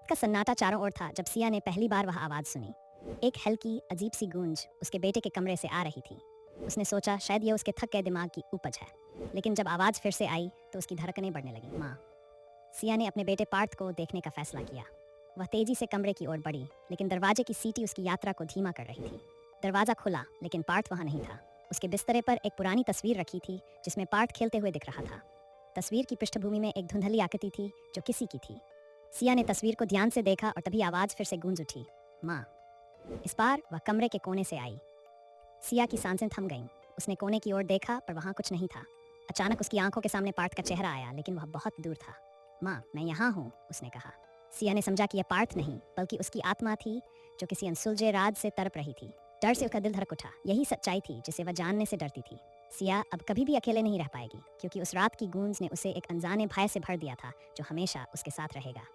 का सन्नाटा चारों ओर था जब सिया ने पहली बार वह आवाज़ सुनी। एक हल्की अजीब सी गूंज उसके बेटे के कमरे से आ रही थी। उसने सोचा शायद यह उसके थक गए दिमाग की उपज है, लेकिन जब आवाज़ फिर से आई तो उसकी धड़कनें बढ़ने लगीं। माँ। सिया ने अपने बेटे पार्थ को देखने का फैसला किया। वह तेजी से कमरे की ओर बढ़ी, लेकिन दरवाजे की सीटी उसकी यात्रा को धीमा कर रही थी। दरवाज़ा खुला, लेकिन पार्थ वहाँ नहीं था। उसके बिस्तरे पर एक पुरानी तस्वीर रखी थी जिसमें पार्थ खेलते हुए दिख रहा था। तस्वीर की पृष्ठभूमि में एक धुंधली आकृति थी जो किसी की थी। सिया ने तस्वीर को ध्यान से देखा और तभी आवाज़ फिर से गूंज उठी, माँ। इस बार वह कमरे के कोने से आई। सिया की सांसें थम गईं। उसने कोने की ओर देखा पर वहाँ कुछ नहीं था। अचानक उसकी आंखों के सामने पार्थ का चेहरा आया, लेकिन वह बहुत दूर था। माँ, मैं यहाँ हूँ, उसने कहा। सिया ने समझा कि यह पार्थ नहीं बल्कि उसकी आत्मा थी जो किसी अनसुलझे राज से तड़प रही थी। डर से उसका दिल धड़क उठा। यही सच्चाई थी जिसे वह जानने से डरती थी। सिया अब कभी भी अकेले नहीं रह पाएगी, क्योंकि उस रात की गूंज ने उसे एक अनजाने भय से भर दिया था जो हमेशा उसके साथ रहेगा।